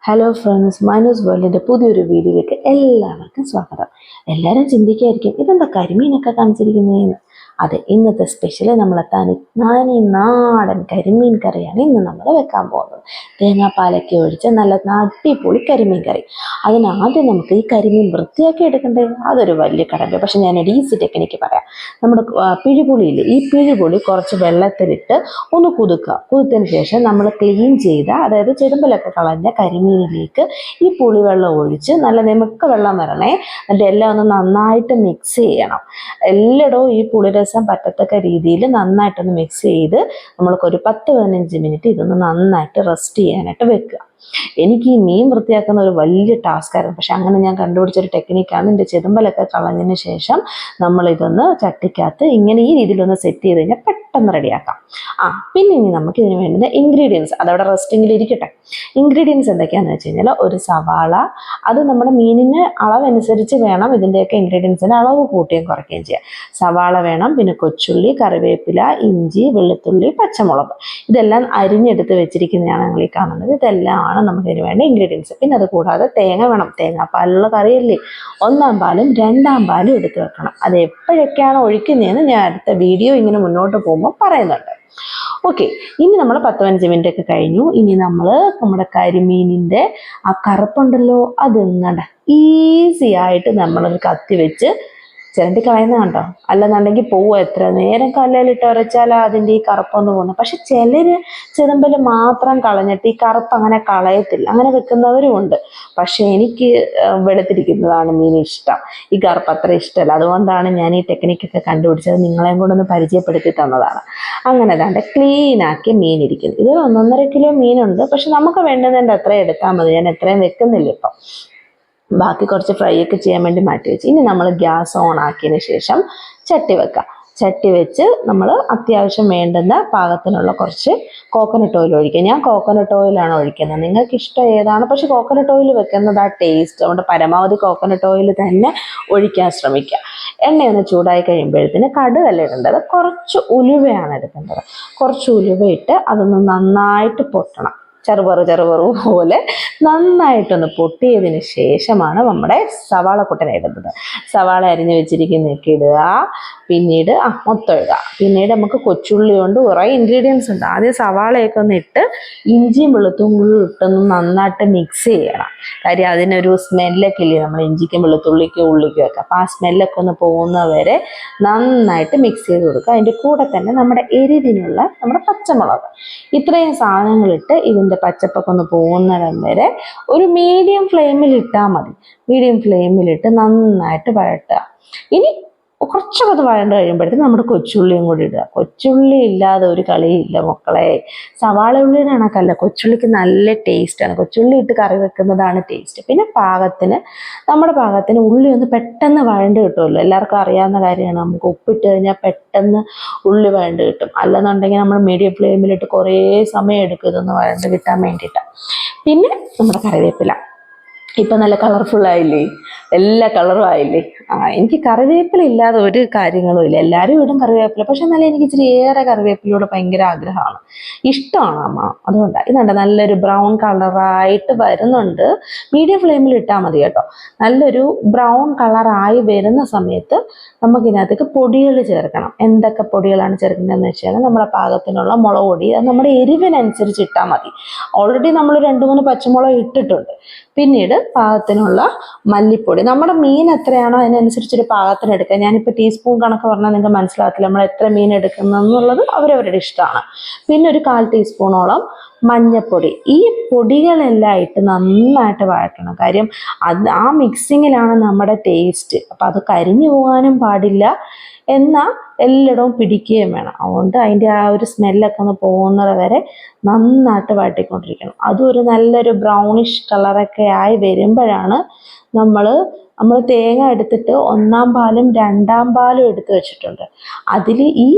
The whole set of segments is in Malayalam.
ഹലോ ഫ്രണ്ട്സ്, മൈനൂസ് വേൾഡിൻ്റെ പുതിയൊരു വീഡിയോയിലേക്ക് എല്ലാവർക്കും സ്വാഗതം. എല്ലാവരും ചിന്തിക്കായിരിക്കും ഇതെന്താ കരിമീനൊക്കെ കാണിച്ചിരിക്കുന്നതെന്ന്. അതെ, ഇന്നത്തെ സ്പെഷ്യൽ നമ്മളെ നാനി നാടൻ കരിമീൻ കറിയാണ് ഇന്ന് നമ്മൾ വെക്കാൻ പോകുന്നത്. തേങ്ങാപ്പാലൊക്കെ ഒഴിച്ച് നല്ല അടിപൊളി കരിമീൻ കറി. അതിനാദ്യം നമുക്ക് ഈ കരിമീൻ വൃത്തിയാക്കി എടുക്കണ്ടേ, അതൊരു വലിയ കടമ്പ. പക്ഷെ ഞാനൊരു ഈസി ടെക്നിക്ക് പറയാം. നമ്മുടെ പിഴിപുളിയില്ലേ, ഈ പിഴിപുളി കുറച്ച് വെള്ളത്തിലിട്ട് ഒന്ന് കുതിർത്തതിന് ശേഷം നമ്മൾ ക്ലീൻ ചെയ്ത, അതായത് ചെടുമ്പലൊക്കെ കളഞ്ഞ കരിമീനിലേക്ക് ഈ പുളിവെള്ളം ഒഴിച്ച് നല്ല നെമുക്ക വെള്ളം വരണേ, എന്നിട്ട് എല്ലാം ഒന്ന് നന്നായിട്ട് മിക്സ് ചെയ്യണം. എല്ലായിടവും ഈ പുളിരസം പറ്റത്തക്ക രീതിയിൽ നന്നായിട്ടൊന്ന് മിക്സ് ചെയ്ത് നമ്മൾക്കൊരു 10-15 മിനിറ്റ് ഇതൊന്ന് നന്നായിട്ട് റെസ്റ്റ് ചെയ്യാനായിട്ട് വെക്കുക. എനിക്ക് ഈ മീൻ വൃത്തിയാക്കുന്ന ഒരു വലിയ ടാസ്ക് ആയിരുന്നു. പക്ഷെ അങ്ങനെ ഞാൻ കണ്ടുപിടിച്ചൊരു ടെക്നിക്കാണ്. ഇതിൻ്റെ ചെതുമ്പലൊക്കെ കളഞ്ഞതിന് ശേഷം നമ്മളിതൊന്ന് ചട്ടിക്കകത്ത് ഇങ്ങനെ ഈ രീതിയിലൊന്ന് സെറ്റ് ചെയ്ത് കഴിഞ്ഞാൽ പെട്ടെന്ന് റെഡിയാക്കാം. പിന്നെ ഇനി നമുക്ക് ഇതിന് വേണ്ടുന്ന ഇൻഗ്രീഡിയൻസ് അതവിടെ റെസ്റ്റിങ്ങിൽ ഇരിക്കട്ടെ. ഇൻഗ്രീഡിയൻസ് എന്തൊക്കെയാണെന്ന് വെച്ച് കഴിഞ്ഞാൽ, ഒരു സവാള, അത് നമ്മുടെ മീനിന് അളവനുസരിച്ച് വേണം ഇതിൻ്റെയൊക്കെ ഇൻഗ്രീഡിയൻസിൻ്റെ അളവ് കൂട്ടുകയും കുറയ്ക്കുകയും ചെയ്യാം. സവാള വേണം, പിന്നെ കൊച്ചുള്ളി, കറിവേപ്പില, ഇഞ്ചി, വെളുത്തുള്ളി, പച്ചമുളക്, ഇതെല്ലാം അരിഞ്ഞെടുത്ത് വെച്ചിരിക്കുന്നതാണ് ഞങ്ങൾ ഈ കാണുന്നത്. ഇതെല്ലാം നമുക്കിതിന് വേണ്ട ഇൻഗ്രീഡിയൻസ്. പിന്നെ അത് കൂടാതെ തേങ്ങ വേണം. തേങ്ങാപ്പാലുള്ള കറിയല്ലേ, 1-ാം പാലും 2-ാം പാലും എടുത്ത് വെക്കണം. അത് എപ്പോഴൊക്കെയാണ് ഒഴിക്കുന്നതെന്ന് ഞാൻ അടുത്ത വീഡിയോ ഇങ്ങനെ മുന്നോട്ട് പോകുമ്പോൾ പറയുന്നുണ്ട്. ഓക്കെ, ഇനി നമ്മൾ 10-15 മിനിറ്റ് ഒക്കെ കഴിഞ്ഞു. ഇനി നമ്മൾ നമ്മുടെ കരിമീനിൻ്റെ ആ കറുപ്പുണ്ടല്ലോ, അത് ഈസി ആയിട്ട് നമ്മളത് കത്തി വെച്ച് ചിരണ്ടി കളയുന്ന കണ്ടോ. അല്ലെന്നുണ്ടെങ്കിൽ എത്ര നേരം കല്ലിലിട്ട് ഉരച്ചാലും അതിൻ്റെ ഈ കറുപ്പൊന്ന് പോകുന്നു. പക്ഷെ ചിലർ ചെതുമ്പൽ മാത്രം കളഞ്ഞിട്ട് ഈ കറുപ്പ് അങ്ങനെ കളയത്തില്ല, അങ്ങനെ വെക്കുന്നവരും ഉണ്ട്. പക്ഷെ എനിക്ക് വെളുത്തിരിക്കുന്നതാണ് മീൻ ഇഷ്ടം, ഈ കറുപ്പ് അത്ര ഇഷ്ടമല്ല. അതുകൊണ്ടാണ് ഞാൻ ഈ ടെക്നിക്കൊക്കെ കണ്ടുപിടിച്ചത്, നിങ്ങളെയും കൂടെ ഒന്ന് പരിചയപ്പെടുത്തി തന്നതാണ്. അങ്ങനെ അതാണ്ട് ക്ലീനാക്കി മീൻ ഇരിക്കുന്നത്. ഇത് 1.5 കിലോ മീനുണ്ട്. പക്ഷെ നമുക്ക് വേണ്ടതിൻ്റെ അത്രയും എടുത്താൽ മതി. ഞാൻ എത്രയും വെക്കുന്നില്ല ഇപ്പം. ബാക്കി കുറച്ച് ഫ്രൈ ഒക്കെ ചെയ്യാൻ വേണ്ടി മാറ്റി വെച്ച്. ഇനി നമ്മൾ ഗ്യാസ് ഓൺ ആക്കിയതിന് ശേഷം ചട്ടി വെക്കാം. ചട്ടി വെച്ച് നമ്മൾ അത്യാവശ്യം വേണ്ടുന്ന പാകത്തിനുള്ള കുറച്ച് കോക്കനട്ട് ഓയിൽ ഒഴിക്കുക. ഞാൻ കോക്കനട്ട് ഓയിലാണ് ഒഴിക്കുന്നത്, നിങ്ങൾക്ക് ഇഷ്ടം ഏതാണ്. പക്ഷെ കോക്കനട്ട് ഓയിൽ വെക്കുന്നത് ആ ടേസ്റ്റ്. അതുകൊണ്ട് പരമാവധി കോക്കനട്ട് ഓയിൽ തന്നെ ഒഴിക്കാൻ ശ്രമിക്കുക. എണ്ണയൊന്ന് ചൂടായി കഴിയുമ്പോഴത്തേന് കടുകല്ല ഇടേണ്ടത്, കുറച്ച് ഉലുവയാണ് എടുക്കേണ്ടത്. കുറച്ച് ഉലുവ ഇട്ട് അതൊന്ന് നന്നായിട്ട് പൊട്ടണം. ചെറുപറു പോലെ നന്നായിട്ടൊന്ന് പൊട്ടിയതിന് ശേഷമാണ് നമ്മുടെ സവാള കുട്ടനെ ഇടുന്നത്. സവാള അരിഞ്ഞ് വെച്ചിരിക്കുന്നതൊക്കെ ഇടുക. പിന്നീട് മൊത്തം ഇടുക. പിന്നീട് നമുക്ക് കൊച്ചുള്ളി കൊണ്ട് കുറേ ഇൻഗ്രീഡിയൻസ് ഉണ്ട്. ആദ്യം സവാളയൊക്കെ ഒന്ന് ഇട്ട് ഇഞ്ചിയും വെളുത്തുള്ളിയും ഇട്ടൊന്ന് നന്നായിട്ട് മിക്സ് ചെയ്യണം. കാര്യം അതിനൊരു സ്മെല്ലൊക്കെ ഇല്ലേ നമ്മൾ ഇഞ്ചിക്കും വെളുത്തുള്ളിക്കും ഉള്ളിക്കും ഒക്കെ. അപ്പോൾ ആ സ്മെല്ലൊക്കെ ഒന്ന് പോകുന്നവരെ നന്നായിട്ട് മിക്സ് ചെയ്ത് കൊടുക്കുക. അതിൻ്റെ കൂടെ തന്നെ നമ്മുടെ എരിവിനുള്ള നമ്മുടെ പച്ചമുളക്, ഇത്രയും സാധനങ്ങളിട്ട് ഇതിൻ്റെ പച്ചപ്പൊക്കെ ഒന്ന് പോകുന്നിടം വരെ ഒരു മീഡിയം ഫ്ലെയിമിൽ ഇട്ടാൽ മതി. മീഡിയം ഫ്ലെയിമിലിട്ട് നന്നായിട്ട് വഴട്ടുക. ഇനി കുറച്ചൊക്കെ അത് വഴണ്ട് കഴിയുമ്പോഴത്തേക്കും നമ്മുടെ കൊച്ചുള്ളിയും കൂടി ഇടുക. കൊച്ചുള്ളി ഇല്ലാതെ ഒരു കളിയില്ല മക്കളെ. സവാള ഉള്ളിയുടെ കണക്കല്ല, കൊച്ചുള്ളിക്ക് നല്ല ടേസ്റ്റാണ്. കൊച്ചുള്ളി ഇട്ട് കറി വെക്കുന്നതാണ് ടേസ്റ്റ്. പിന്നെ നമ്മുടെ പാകത്തിന് ഉള്ളി ഒന്ന് പെട്ടെന്ന് വഴണ്ട് കിട്ടുമല്ലോ, എല്ലാവർക്കും അറിയാവുന്ന കാര്യമാണ്. നമുക്ക് ഉപ്പിട്ട് കഴിഞ്ഞാൽ പെട്ടെന്ന് ഉള്ളി വഴണ്ട് കിട്ടും. അല്ലെന്നുണ്ടെങ്കിൽ നമ്മൾ മീഡിയം ഫ്ലെയിമിലിട്ട് കുറേ സമയം എടുക്കും ഇതൊന്ന് വഴണ്ട് കിട്ടാൻ വേണ്ടിയിട്ട്. പിന്നെ നമ്മുടെ കറിവേപ്പില ഇപ്പം നല്ല കളർഫുള്ളായില്ലേ, എല്ലാ കളറും ആയില്ലേ. എനിക്ക് കറിവേപ്പില ഇല്ലാതെ ഒരു കാര്യങ്ങളും ഇല്ല. എല്ലാവരും ഇടും കറിവേപ്പില, പക്ഷെ എന്നാലും എനിക്ക് ഇച്ചിരി ഏറെ കറിവേപ്പിലയോട് ഭയങ്കര ആഗ്രഹമാണ്, ഇഷ്ടമാണ് അമ്മ. അതുകൊണ്ടാണ്. ഇതുണ്ട്, നല്ലൊരു ബ്രൗൺ കളറായിട്ട് വരുന്നുണ്ട്. മീഡിയം ഫ്ലെയിമിൽ ഇട്ടാൽ മതി കേട്ടോ. നല്ലൊരു ബ്രൗൺ കളറായി വരുന്ന സമയത്ത് നമുക്കിതിനകത്തേക്ക് പൊടികൾ ചേർക്കണം. എന്തൊക്കെ പൊടികളാണ് ചേർക്കേണ്ടതെന്ന് വെച്ച് കഴിഞ്ഞാൽ, നമ്മുടെ പാകത്തിനുള്ള മുളക് പൊടി, അത് നമ്മുടെ എരിവിനനുസരിച്ച് ഇട്ടാൽ മതി. ഓൾറെഡി നമ്മൾ 2-3 പച്ചമുളക് ഇട്ടിട്ടുണ്ട്. പിന്നീട് പാകത്തിനുള്ള മല്ലിപ്പൊടി, നമ്മുടെ മീൻ എത്രയാണോ അതിനനുസരിച്ചൊരു പാകത്തിന് എടുക്കുക. ഞാനിപ്പോൾ ടീസ്പൂൺ കണക്ക് പറഞ്ഞാൽ നിങ്ങൾക്ക് മനസ്സിലാകത്തില്ല നമ്മൾ എത്ര മീൻ എടുക്കുന്നെന്നുള്ളത് അവരവരുടെ ഇഷ്ടമാണ്. പിന്നെ ഒരു 1/4 ടീസ്പൂണോളം മഞ്ഞൾപ്പൊടി. ഈ പൊടികളെല്ലാം ഇട്ട് നന്നായിട്ട് വഴറ്റണം. കാര്യം ആ മിക്സിങ്ങിലാണ് നമ്മുടെ ടേസ്റ്റ്. അപ്പം അത് കരിഞ്ഞു പോകാനും പാടില്ല, എന്നാൽ എല്ലായിടവും പിടിക്കുകയും വേണം. അതുകൊണ്ട് അതിൻ്റെ ആ ഒരു സ്മെല്ലൊക്കെ ഒന്ന് പോകുന്നത് വരെ നന്നായിട്ട് വഴറ്റിക്കൊണ്ടിരിക്കണം. അതും ഒരു നല്ലൊരു ബ്രൗണിഷ് കളറൊക്കെ ആയി വരുമ്പോഴാണ് നമ്മൾ തേങ്ങ എടുത്തിട്ട് 1-ാം പാലും 2-ാം പാലും എടുത്ത് വെച്ചിട്ടുണ്ട്. അതിൽ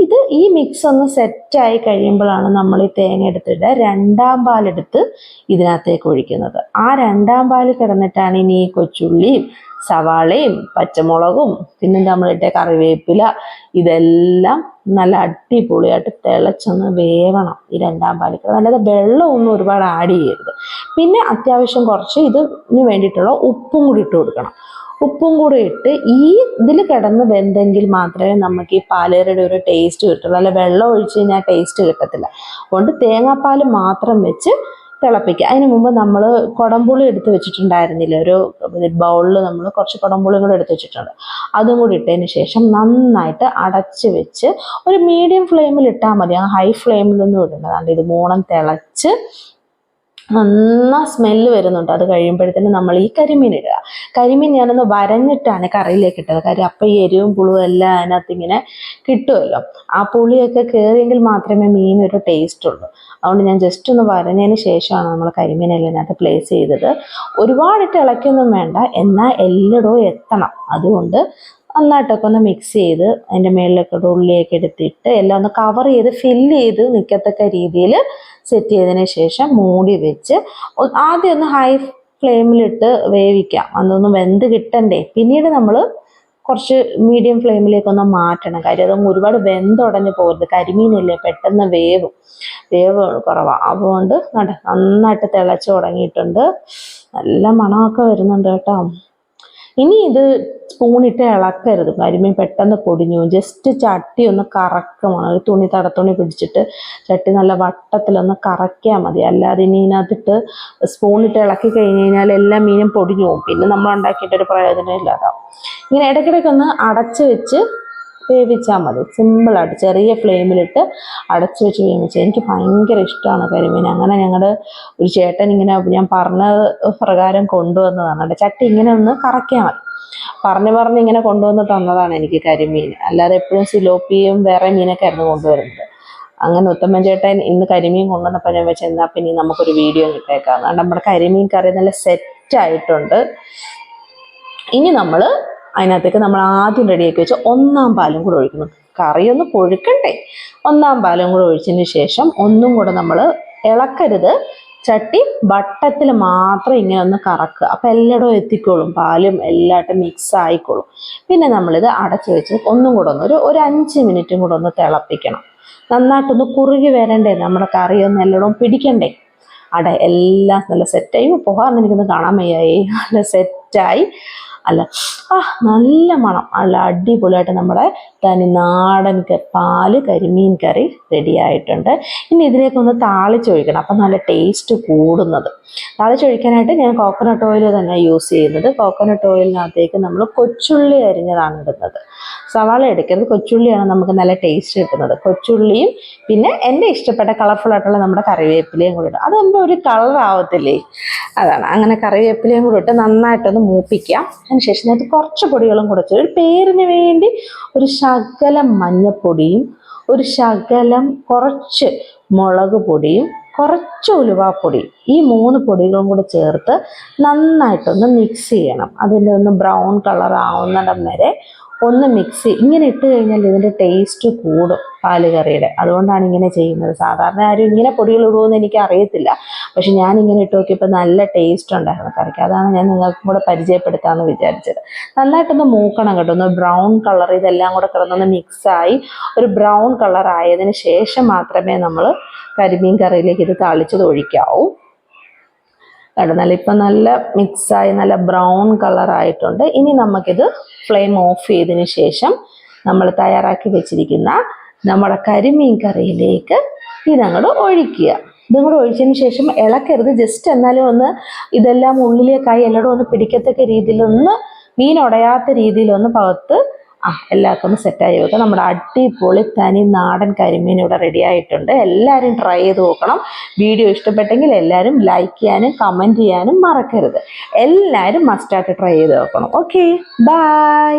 ഈ മിക്സ് ഒന്ന് സെറ്റായി കഴിയുമ്പോഴാണ് നമ്മൾ ഈ തേങ്ങ എടുത്തിട്ട് 2-ാം പാലെടുത്ത് ഇതിനകത്തേക്ക് ഒഴിക്കുന്നത്. ആ 2-ാം പാൽ കിടന്നിട്ടാണ് ഇനി ഈ കൊച്ചുള്ളിയും സവാളയും പച്ചമുളകും പിന്നെ നമ്മളിട്ട കറിവേപ്പില ഇതെല്ലാം നല്ല അടിപൊളിയായിട്ട് തിളച്ചൊന്ന് വേവണം ഈ രണ്ടാം പാലിക്കറി. അല്ലാതെ വെള്ളമൊന്നും ഒരുപാട് ആഡ് ചെയ്യരുത്. പിന്നെ അത്യാവശ്യം കുറച്ച് ഇതിന് വേണ്ടിയിട്ടുള്ള ഉപ്പും കൂടി ഇട്ട് കൊടുക്കണം. ഉപ്പും കൂടി ഇട്ട് ഈ ഇതിൽ കിടന്ന് വെന്തെങ്കിൽ മാത്രമേ നമുക്ക് ഈ പാലേറിയുടെ ഒരു ടേസ്റ്റ് കിട്ടുള്ളൂ. അല്ല വെള്ളം ഒഴിച്ച് കഴിഞ്ഞാൽ ടേസ്റ്റ് കിട്ടത്തില്ല. അതുകൊണ്ട് തേങ്ങാപ്പാൽ മാത്രം വെച്ച് തിളപ്പിക്കുക. അതിന് മുമ്പ് നമ്മൾ കുടംപുളി എടുത്ത് വെച്ചിട്ടുണ്ടായിരുന്നില്ല, ഒരു ബൗളിൽ നമ്മൾ കുറച്ച് കുടംപുളിയും കൂടെ എടുത്ത് വെച്ചിട്ടുണ്ട്. അതും കൂടി ഇട്ടതിന് ശേഷം നന്നായിട്ട് അടച്ച് വെച്ച് ഒരു മീഡിയം ഫ്ലെയിമിൽ ഇട്ടാൽ മതി, ആ ഹൈ ഫ്ലെയിമിലൊന്നും ഇടേണ്ടതാണ്. ഇത് മൂണം തിളച്ച് നന്നാ സ്മെല്ല് വരുന്നുണ്ട്. അത് കഴിയുമ്പോഴത്തേനും നമ്മൾ ഈ കരിമീൻ ഇടുക. കരിമീൻ ഞാനൊന്ന് വരഞ്ഞിട്ടാണ് കറിയിലേക്ക് ഇട്ടത്. കാര്യം അപ്പം ഈ എരിവും പുളിയും എല്ലാം അതിനകത്ത് ഇങ്ങനെ കിട്ടുമല്ലോ. ആ പുളിയൊക്കെ കയറിയെങ്കിൽ മാത്രമേ മീനൊരു ടേസ്റ്റ് ഉള്ളൂ. അതുകൊണ്ട് ഞാൻ ജസ്റ്റ് ഒന്ന് വരഞ്ഞതിന് ശേഷമാണ് നമ്മൾ കരിമീനെല്ലാം ഇതിനകത്ത് പ്ലേസ് ചെയ്തത്. ഒരുപാടിട്ട് ഇളക്കൊന്നും വേണ്ട, എന്നാൽ എല്ലായിടവും എത്തണം. അതുകൊണ്ട് നന്നായിട്ടൊക്കെ ഒന്ന് മിക്സ് ചെയ്ത് അതിൻ്റെ മേളിലൊക്കെ ഉള്ളിയൊക്കെ എടുത്തിട്ട് എല്ലാം ഒന്ന് കവർ ചെയ്ത് ഫില്ല് ചെയ്ത് നിൽക്കത്തക്ക രീതിയിൽ സെറ്റ് ചെയ്തതിന് ശേഷം മൂടി വെച്ച് ആദ്യം ഒന്ന് ഹൈ ഫ്ലെയിമിലിട്ട് വേവിക്കാം. അതൊന്ന് വെന്ത് കിട്ടണ്ടേ. പിന്നീട് നമ്മൾ കുറച്ച് മീഡിയം ഫ്ലെയിമിലേക്കൊന്ന് മാറ്റണം. കാര്യം അതൊന്നും ഒരുപാട് വെന്തുടഞ്ഞ് പോകരുത്. കരിമീനല്ലേ, പെട്ടെന്ന് വേവ് കുറവാണ്. അതുകൊണ്ട് നന്നായിട്ട് തിളച്ച് തുടങ്ങിയിട്ടുണ്ട്. നല്ല മണമൊക്കെ വരുന്നുണ്ട് കേട്ടോ. ഇനി ഇത് സ്പൂണിട്ട് ഇളക്കരുത്, കരിമീൻ പെട്ടെന്ന് പൊടിഞ്ഞു. ജസ്റ്റ് ചട്ടി ഒന്ന് കറക്കണം. ഒരു തടത്തുണി പിടിച്ചിട്ട് ചട്ടി നല്ല വട്ടത്തിലൊന്ന് കറക്കിയാൽ മതി. അല്ലാതെ ഇനി ഇതിനകത്തിട്ട് സ്പൂണിട്ട് ഇളക്കി കഴിഞ്ഞ് കഴിഞ്ഞാൽ എല്ലാ മീനും പൊടിഞ്ഞു പോകും. പിന്നെ നമ്മൾ ഉണ്ടാക്കിയിട്ടൊരു പ്രയോജനം ഇല്ലാതാവും. ഇങ്ങനെ ഇടയ്ക്കിടയ്ക്കൊന്ന് അടച്ച് വെച്ച് വേവിച്ചാൽ മതി. സിമ്പിളായിട്ട് ചെറിയ ഫ്ലെയിമിലിട്ട് അടച്ച് വെച്ച് വേവിച്ചാൽ. എനിക്ക് ഭയങ്കര ഇഷ്ടമാണ് കരിമീൻ. അങ്ങനെ ഞങ്ങളുടെ ഒരു ചേട്ടൻ ഇങ്ങനെ ഞാൻ പറഞ്ഞ പ്രകാരം കൊണ്ടുവന്നതാണ്. ചട്ടി ഇങ്ങനെ ഒന്ന് കറക്കിയാൽ മതി. പറഞ്ഞ് ഇങ്ങനെ കൊണ്ടുവന്ന് തന്നതാണ് എനിക്ക് കരിമീൻ. അല്ലാതെ എപ്പോഴും സിലോപ്പിയും വേറെ മീനൊക്കെ ആയിരുന്നു കൊണ്ടുവരുന്നത്. അങ്ങനെ ഉത്തമൻ ചേട്ടൻ ഇന്ന് കരിമീൻ കൊണ്ടുവന്നപ്പോൾ ഞാൻ വെച്ച് എന്നാൽ പിന്നെ നമുക്കൊരു വീഡിയോ കിട്ടേക്കാം. അതുകൊണ്ട് നമ്മുടെ കരിമീൻ കറി നല്ല സെറ്റായിട്ടുണ്ട്. ഇനി നമ്മൾ അതിനകത്തേക്ക് നമ്മൾ ആദ്യം റെഡിയാക്കി വെച്ച് ഒന്നാം പാലും കൂടെ ഒഴിക്കുന്നു. കറിയൊന്ന് കൊഴുക്കണ്ടേ. ഒന്നാം പാലും കൂടെ ഒഴിച്ചതിന് ശേഷം ഒന്നും കൂടെ നമ്മൾ ഇളക്കരുത്. ചട്ടി വട്ടത്തിൽ മാത്രം ഇങ്ങനെ ഒന്ന് കറക്കുക. അപ്പം എല്ലായിടവും എത്തിക്കോളും, പാലും എല്ലായിട്ടും മിക്സ് ആയിക്കോളും. പിന്നെ നമ്മളിത് അടച്ച് വെച്ച് ഒന്നും കൂടെ ഒരു 5 മിനിറ്റും കൂടെ ഒന്ന് തിളപ്പിക്കണം. നന്നായിട്ടൊന്ന് കുറുകി വരണ്ടേ, നമ്മുടെ കറിയൊന്നും എല്ലായിടവും പിടിക്കണ്ടേ. എല്ലാം നല്ല സെറ്റായി. പോകാമെന്ന് എനിക്കൊന്ന് കാണാൻ വയ്യായി. നല്ല സെറ്റായി. നല്ല മണം. നല്ല അടിപൊളിയായിട്ട് നമ്മുടെ തനി നാടൻ പാല് കരിമീൻ കറി റെഡി ആയിട്ടുണ്ട്. ഇനി ഇതിലേക്കൊന്ന് താളിച്ചൊഴിക്കണം. അപ്പം നല്ല ടേസ്റ്റ് കൂടുന്നത്. താളിച്ചൊഴിക്കാനായിട്ട് ഞാൻ കോക്കനട്ട് ഓയിൽ തന്നെ യൂസ് ചെയ്യുന്നത്. കോക്കനട്ട് ഓയിലിനകത്തേക്ക് നമ്മൾ കൊച്ചുള്ളി അരിഞ്ഞതാണ് ഇടുന്നത്. സവാള എടുക്കരുത്, കൊച്ചുള്ളിയാണ് നമുക്ക് നല്ല ടേസ്റ്റ് കിട്ടുന്നത്. കൊച്ചുള്ളിയും പിന്നെ എൻ്റെ ഇഷ്ടപ്പെട്ട കളർഫുൾ ആയിട്ടുള്ള നമ്മുടെ കറിവേപ്പിലയും കൂടി ഇടും. അതാകുമ്പോൾ ഒരു കളർ ആവത്തില്ലേ, അതാണ്. അങ്ങനെ കറിവേപ്പിലയും കൂടി ഇട്ട് നന്നായിട്ടൊന്ന് മൂപ്പിക്കാം. അതിനുശേഷം അതിനകത്ത് കുറച്ച് പൊടികളും കൂടെ ഒരു പേരിന് വേണ്ടി ഒരു ശകലം മഞ്ഞപ്പൊടിയും ഒരു ശകലം കുറച്ച് മുളക് പൊടിയും കുറച്ച് ഉലുവാപ്പൊടി, ഈ 3 പൊടികളും കൂടെ ചേർത്ത് നന്നായിട്ടൊന്ന് മിക്സ് ചെയ്യണം. അതിൻ്റെ ഒന്ന് ബ്രൗൺ കളർ ആവുന്നിടം വരെ ഒന്ന് മിക്സ്. ഇങ്ങനെ ഇട്ട് കഴിഞ്ഞാൽ ഇതിൻ്റെ ടേസ്റ്റ് കൂടും പാലുകറിയുടെ. അതുകൊണ്ടാണ് ഇങ്ങനെ ചെയ്യുന്നത്. സാധാരണ ആരും ഇങ്ങനെ പൊടികൾ ഇടുമെന്ന് എനിക്ക് അറിയത്തില്ല. പക്ഷെ ഞാനിങ്ങനെ ഇട്ട് നോക്കിയപ്പോൾ നല്ല ടേസ്റ്റ് ഉണ്ടായിരുന്നു കറിക്ക്. അതാണ് ഞാൻ നിങ്ങൾക്കും കൂടെ പരിചയപ്പെടുത്താമെന്ന് വിചാരിച്ചത്. നന്നായിട്ടൊന്ന് മൂക്കണം കേട്ടോ. ഒന്ന് ബ്രൗൺ കളർ ഇതെല്ലാം കൂടെ കിടന്നൊന്ന് മിക്സായി ഒരു ബ്രൗൺ കളർ ആയതിന് ശേഷം മാത്രമേ നമ്മൾ കരിമീൻ കറിയിലേക്ക് ഇത് താളിച്ചത് ഒഴിക്കാവൂ. നല്ല ഇപ്പം നല്ല മിക്സായി നല്ല ബ്രൗൺ കളറായിട്ടുണ്ട്. ഇനി നമുക്കിത് ഫ്ലെയിം ഓഫ് ചെയ്തതിന് ശേഷം നമ്മൾ തയ്യാറാക്കി വെച്ചിരിക്കുന്ന നമ്മുടെ കരിമീൻ കറിയിലേക്ക് ഇതങ്ങോട്ട് ഒഴിക്കുക. ഇതും കൂടെ ഒഴിച്ചതിന് ശേഷം ഇളക്കരുത്. ജസ്റ്റ് എന്നാലും ഒന്ന് ഇതെല്ലാം ഉള്ളിലേക്കായി എല്ലായിടും ഒന്ന് പിടിക്കത്തക്ക രീതിയിലൊന്ന് മീൻ ഉടയാത്ത രീതിയിലൊന്ന് പകത്ത് എല്ലാവർക്കും ഒന്ന് സെറ്റായി വെക്കുക. നമ്മുടെ അടിപൊളി തനി നാടൻ കരിമീൻ ഇവിടെ റെഡി ആയിട്ടുണ്ട്. എല്ലാവരും ട്രൈ ചെയ്ത് നോക്കണം. വീഡിയോ ഇഷ്ടപ്പെട്ടെങ്കിൽ എല്ലാവരും ലൈക്ക് ചെയ്യാനും കമൻറ്റ് ചെയ്യാനും മറക്കരുത്. എല്ലാവരും മസ്റ്റായിട്ട് ട്രൈ ചെയ്ത് നോക്കണം. Okay, by.